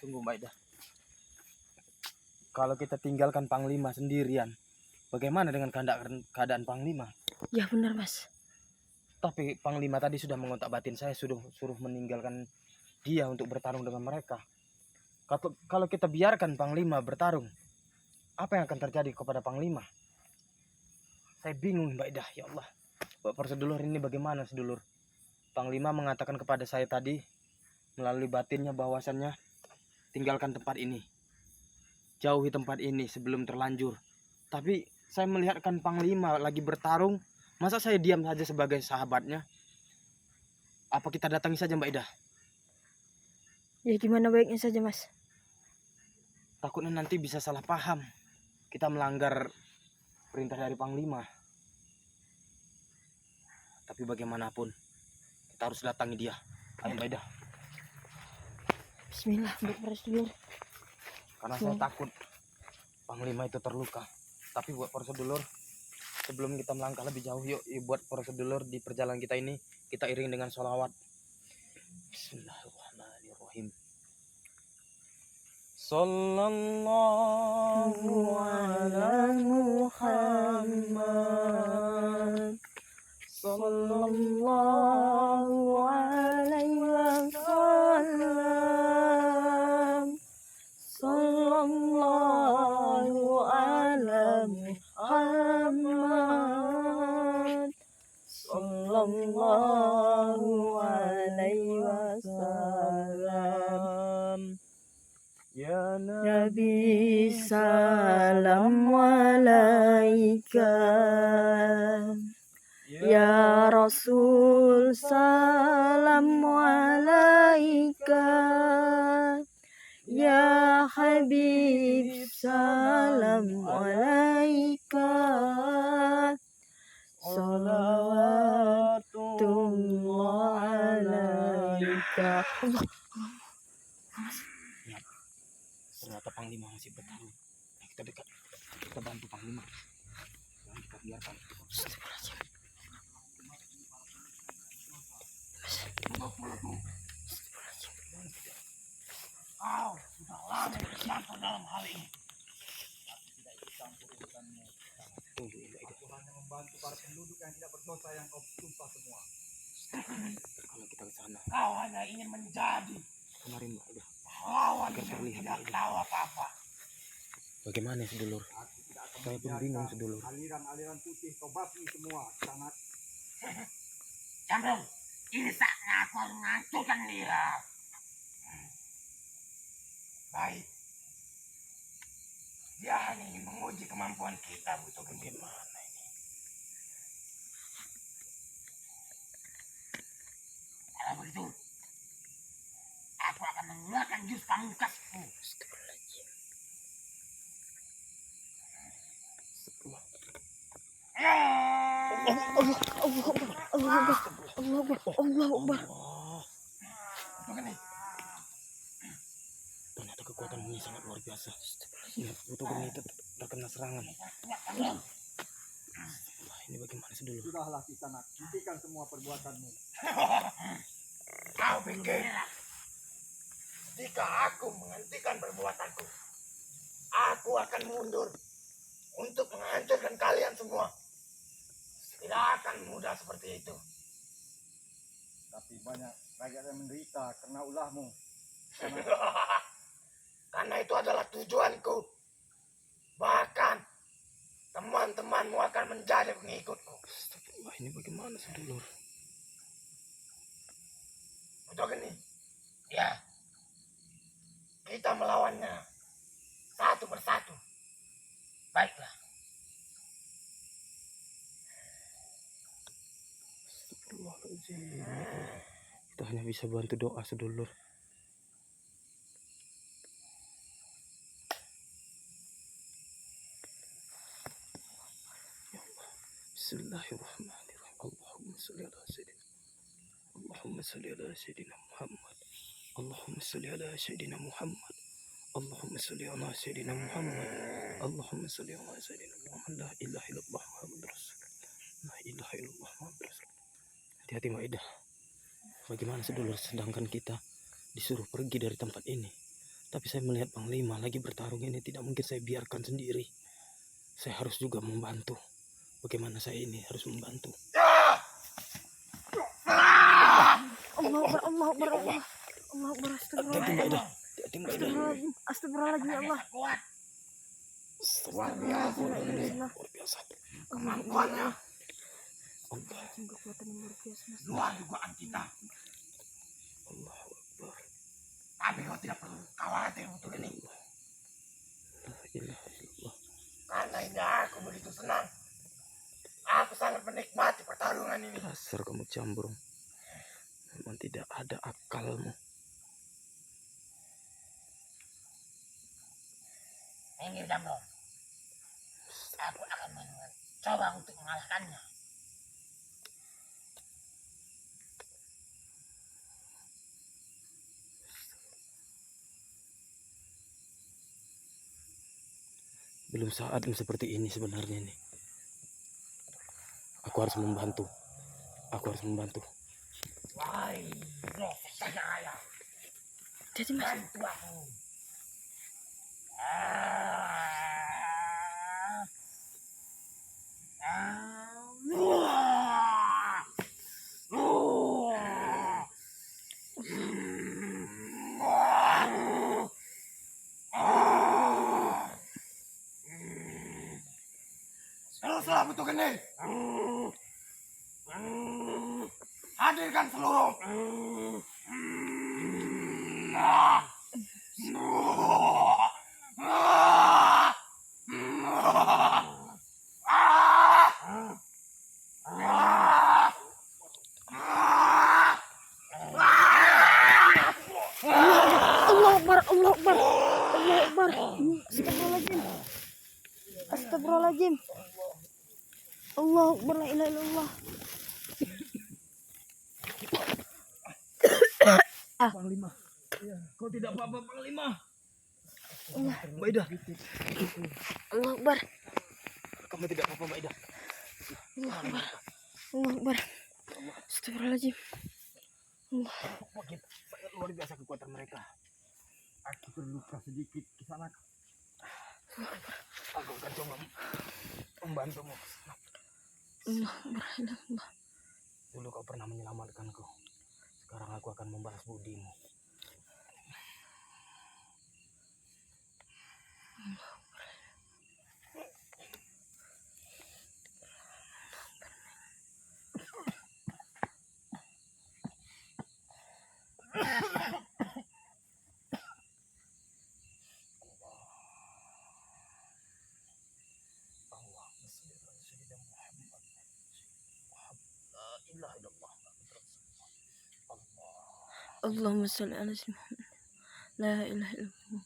Tunggu Mbak Ida. Kalau kita tinggalkan Panglima sendirian, bagaimana dengan keadaan Panglima? Ya benar Mas. Tapi Panglima tadi sudah mengotak-batin saya, suruh meninggalkan dia untuk bertarung dengan mereka. Kalau kita biarkan Panglima bertarung, apa yang akan terjadi kepada Panglima? Saya bingung Mbak Ida, ya Allah. Bapak sedulur ini bagaimana sedulur? Panglima mengatakan kepada saya tadi melalui batinnya bahwasannya tinggalkan tempat ini. Jauhi tempat ini sebelum terlanjur. Tapi saya melihatkan Panglima lagi bertarung, masa saya diam saja sebagai sahabatnya? Apa kita datangi saja Mbak Ida? Ya gimana baiknya saja Mas. Takutnya nanti bisa salah paham. Kita melanggar perintah dari Panglima. Tapi bagaimanapun kita harus datangi dia. Ayo Mbak Ida. Bismillah buat para sedulur. Karena saya takut Panglima itu terluka. Tapi buat para sedulur, sebelum kita melangkah lebih jauh, yuk buat para sedulur di perjalanan kita ini, kita iring dengan sholawat. Bismillahirrahmanirrahim. Sallallahu ala Muhammad. Sallallahu alaihi wasallam. Sallallahu ala Muhammad. Sallallahu alaihi wasallam. Ya Nabi salam alaika. Ya Rasul salam alaika. Ya Habib salam alaika. Salawatullah alaika. Ternyata Panglima masih bertarung. Nah, kita dekat, kita bantu Panglima. Jangan kita biarkan. Kau sudah lama bercampur dalam hal ini. Aku tidak ikut campur urusanmu. Aku hanya membantu para penduduk yang tidak berdosa yang kau tumpah semua. Kalau kita ke sana, kau hanya ingin menjadi kemarin Mbak Ida. Lawan yang tidak tahu apa-apa. Bagaimana sedulur? Saya pun bingung sedulur. Aliran-aliran putih kau basmi semua. Sangat. Jamrong, ini saatnya aku harus menghancurkan dia. Baik. Dia hanya ingin menguji kemampuan kita, butuh gimana ini? Kalau begitu, aku akan mengeluarkan jurus pamungkasku. Ternyata kekuatanmu sangat luar biasa. Lihat Buto Geni terkena serangan. Wah, ini bagaimana sedulur? Sudahlah Kisanak, hentikan semua perbuatanmu. Kau pikir jika aku menghentikan perbuatanku, aku akan mundur untuk menghancurkan kalian semua? Tidak akan mudah seperti itu. Tapi banyak rakyat yang menderita karena ulahmu. Karena itu adalah tujuanku. Bahkan teman-temanmu akan menjadi pengikutku. Wah, ini bagaimana sedulur? Buto Geni, ya, kita melawannya satu persatu. Baiklah. Kita hanya bisa bantu doa sedulur. Bismillahirrahmanirrahim. Allahumma salli ala sayyidina. Allahumma salli ala sayyidina Muhammad. Allahumma salli ala sayyidina Muhammad. Allahumma salli ala sayyidina Muhammad. Allahumma salli ala sayyidina Muhammad. La ilaha illallah Muhammadur Rasulullah. La ilaha illallah Muhammadur Rasulullah. Hati-hati Mbak Ida. Bagaimana sedulur, sedangkan kita disuruh pergi dari tempat ini. Tapi saya melihat Panglima lagi bertarung ini, tidak mungkin saya biarkan sendiri. Saya harus juga membantu. Bagaimana saya ini harus membantu. Allah Akbar, Allah Akbar, Allah Akbar, Hati-hati Mbak Ida. Hati-hati Mbak Ida. astagfirullahaladzim, ya Allah. Luar biasa. Luar biasa. Kemampuannya Allah. Kekuatan yang luar biasa, Mas. luar dugaan kita. Allah Akbar. Tapi kau tidak perlu khawatir untuk ini. La ilaha illallah. Karena ini aku begitu senang. Aku sangat menikmati pertarungan ini. Dasar kamu Jambrong. Memang tidak ada akalmu. Ini Jambrong. Aku akan mencoba untuk mengalahkannya. Belum saatnya seperti ini sebenarnya nih. Aku harus membantu. Aku harus membantu. Wahai roh Sajaya, Jadi Mas, bantu aku. Seluruh bentuk ini. Hadirkan seluruh. Allah Akbar, Allah Akbar, Allah Akbar. Astagfirullahaladzim, astagfirullahaladzim. Allah Akbar, la ilaha illallah. Panglima. Ya, kau tidak apa-apa Panglima. Mbak Ida. Allah Akbar, Kamu tidak apa-apa Mbak Ida. Allah Akbar, Allah Akbar. Astagfirullahaladzim. Makin luar biasa kekuatan mereka. Aku terluka sedikit di sana. Aku akan coba membantumu. Allah Akbar, Allah. Dulu kau pernah menyelamatkanku. Sekarang aku akan membalas budimu. Allahumma sholli ala sayyidina Muhammad. La ilaha illallah.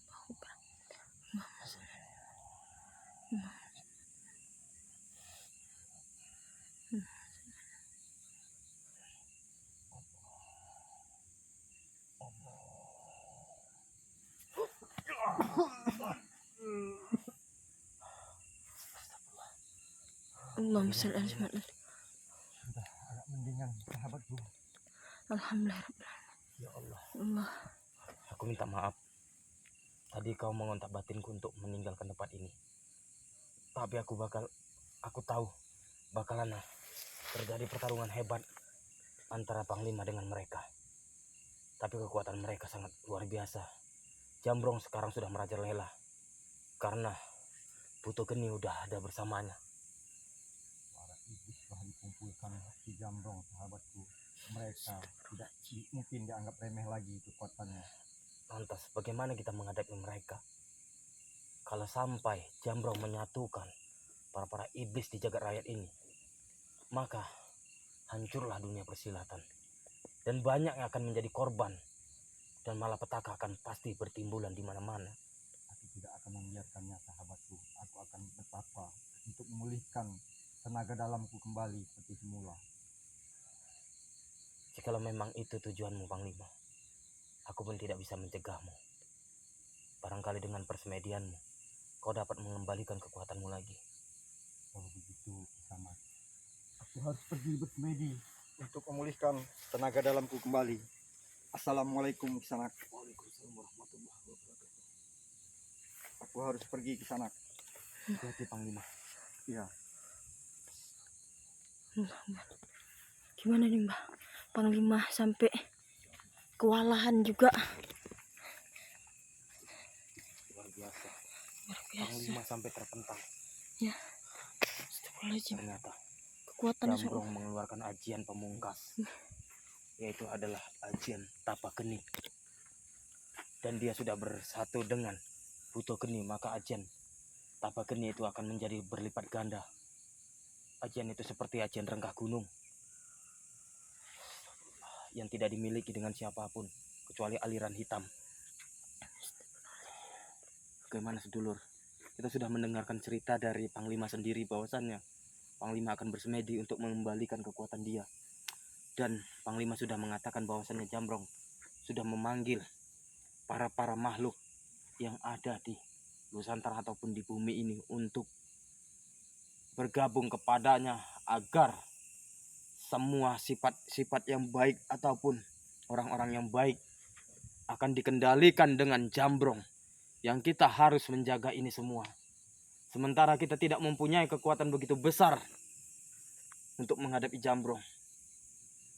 Allahumma sholli ala sayyidina Muhammad. Sudah agak mendingan sahabatku. Alhamdulillah. Ya Allah. Allah. Aku minta maaf. Tadi kau mengontak batinku untuk meninggalkan tempat ini. Tapi aku tahu bakalan terjadi pertarungan hebat antara Panglima dengan mereka. Tapi kekuatan mereka sangat luar biasa. Jambrong sekarang sudah merajalela karena Putu Geni udah ada bersamanya. Para iblis telah dikumpulkan di Jambrong sahabatku. Mereka tidak mungkin dianggap remeh lagi kekuatannya. Lantas bagaimana kita menghadapi mereka? Kalau sampai Jambrong menyatukan para iblis di jagat rakyat ini, maka hancurlah dunia persilatan. Dan banyak yang akan menjadi korban. Dan malapetaka akan pasti bertimbulan di mana-mana. Aku tidak akan membiarkannya sahabatku. Aku akan bertapa untuk memulihkan tenaga dalamku kembali seperti semula. Jikalau memang itu tujuanmu Panglima, aku pun tidak bisa mencegahmu. Barangkali dengan persemedianmu, kau dapat mengembalikan kekuatanmu lagi. Kalau begitu sama, aku harus pergi bersemedi untuk memulihkan tenaga dalamku kembali. Assalamualaikum Kisanak. Waalaikumsalam warahmatullahi wabarakatuh. Aku harus pergi ke sana. Hati Panglima. Iya. Gimana nih Mbah? Panglima sampai kewalahan juga. Luar biasa. Luar biasa. Panglima sampai terpental. Ya. Astagfirullahaladzim. Ternyata Kekuatannya Jambrong mengeluarkan ajian pamungkas, yaitu adalah ajian Tapa Geni. Dan dia sudah bersatu dengan Buto Geni, maka ajian Tapa Geni itu akan menjadi berlipat ganda. Ajian itu seperti ajian Renggah Gunung yang tidak dimiliki dengan siapapun kecuali aliran hitam. Bagaimana sedulur? Kita sudah mendengarkan cerita dari Panglima sendiri bahwasannya Panglima akan bersemedi untuk mengembalikan kekuatan dia. Dan Panglima sudah mengatakan bahwasannya Jambrong sudah memanggil para makhluk yang ada di Nusantara ataupun di bumi ini untuk bergabung kepadanya agar semua sifat-sifat yang baik ataupun orang-orang yang baik akan dikendalikan dengan Jambrong. Yang kita harus menjaga ini semua. Sementara kita tidak mempunyai kekuatan begitu besar untuk menghadapi Jambrong.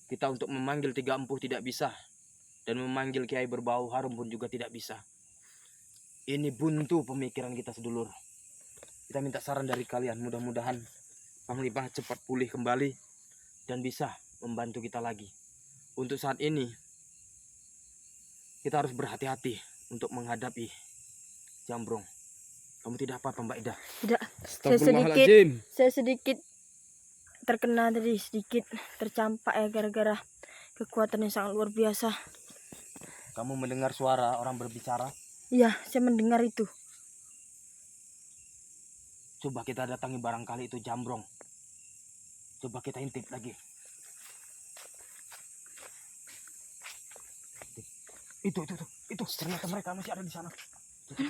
Kita untuk memanggil Tiga Empuh tidak bisa. Dan memanggil Kiai Berbau Harum pun juga tidak bisa. Ini buntu pemikiran kita sedulur. Kita minta saran dari kalian. Mudah-mudahan Panglima cepat pulih kembali dan bisa membantu kita lagi. Untuk saat ini kita harus berhati-hati untuk menghadapi Jambrong. Kamu tidak apa-apa Mbak Ida? tidak. Astagfirullahaladzim. Saya sedikit terkena tadi, sedikit tercampak ya gara-gara kekuatan yang sangat luar biasa. Kamu mendengar suara orang berbicara? Iya, saya mendengar itu. Coba kita datangi barangkali itu Jambrong. Coba kita intip lagi. Itu. Ternyata mereka masih ada di sana. Itu.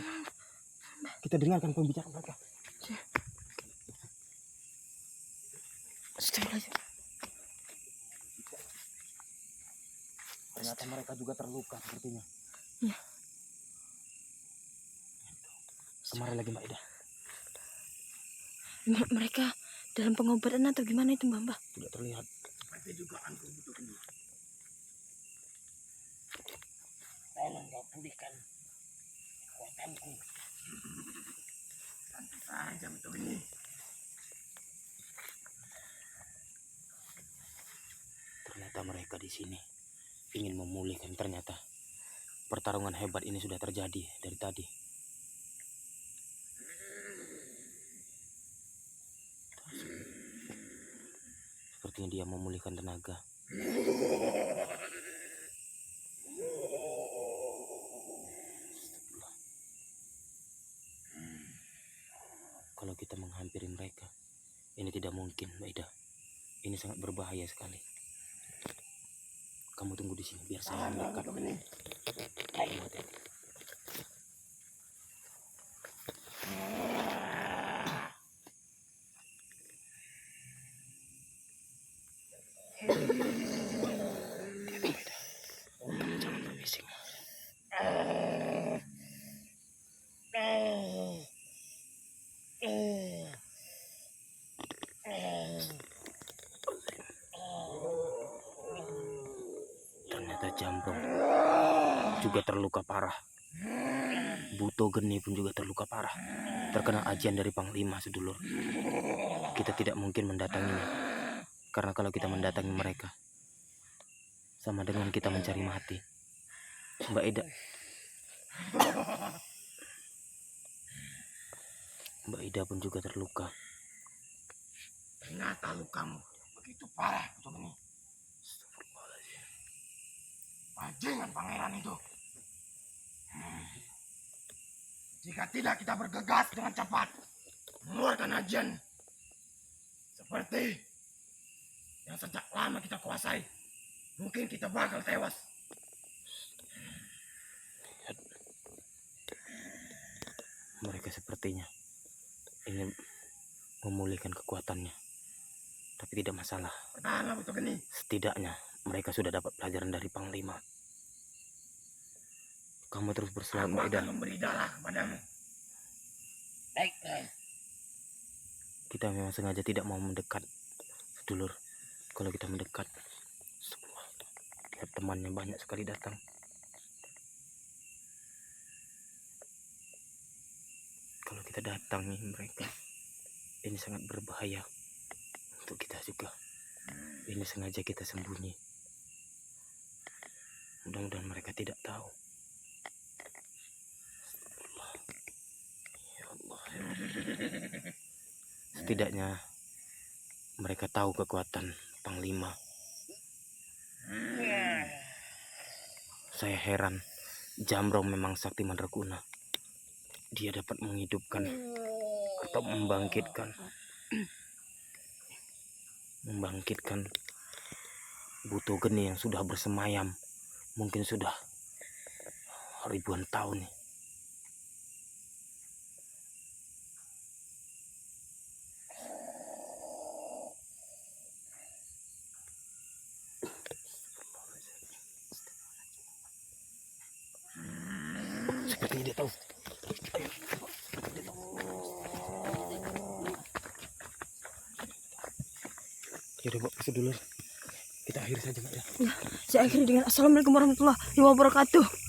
Kita dengarkan pembicaraan mereka. Astagfirullahaladzim. Ternyata mereka juga terluka sepertinya. Iya. Kemari lagi Mbak Ida. Mereka dalam pengobatan atau gimana itu Mbak? Tidak terlihat. Seperti dugaanku Buto Geni. Tolong kau pulihkan kekuatanku. Santai saja Buto Geni. Ternyata mereka di sini ingin memulihkan. Ternyata pertarungan hebat ini sudah terjadi dari tadi. Sepertinya dia memulihkan tenaga. Kalau kita menghampiri mereka, ini tidak mungkin, Mbak Ida. Ini sangat berbahaya sekali. Kamu tunggu di sini biar saya mendekat. Ayo. Jangan berbisik. Ternyata Jambrong juga terluka parah. Buto Geni pun juga terluka parah. Terkena ajian dari Panglima sedulur. Kita tidak mungkin mendatanginya. Karena kalau kita mendatangi mereka, sama dengan kita mencari mati. Mbak Ida. Mbak Ida pun juga terluka. Ternyata lukamu begitu parah, Buto Geni. Bajingan pangeran itu. Jika tidak kita bergegas dengan cepat mengeluarkan ajian seperti yang sejak lama kita kuasai, mungkin kita bakal tewas. Mereka sepertinya ingin memulihkan kekuatannya, tapi tidak masalah. Setidaknya mereka sudah dapat pelajaran dari Panglima. Kamu terus bersemangat, Mbak Ida. Memberi darah kepadamu. Kita memang sengaja tidak mau mendekat, sedulur. Kalau kita mendekat, lihat temannya banyak sekali datang. Kalau kita datangi mereka, ini sangat berbahaya untuk kita juga. Ini sengaja kita sembunyi. Mudah-mudahan mereka tidak tahu. Ya Allah, ya Allah. Setidaknya mereka tahu kekuatan Panglima. Saya heran, Jamrong memang sakti mandraguna. Dia dapat menghidupkan atau membangkitkan Buto Geni yang sudah bersemayam mungkin sudah ribuan tahun. Sepertinya dia tahu. Yaudah Mbak, sedulur, kita akhiri saja Mbak ya. Saya akhiri dengan Assalamualaikum warahmatullahi wabarakatuh.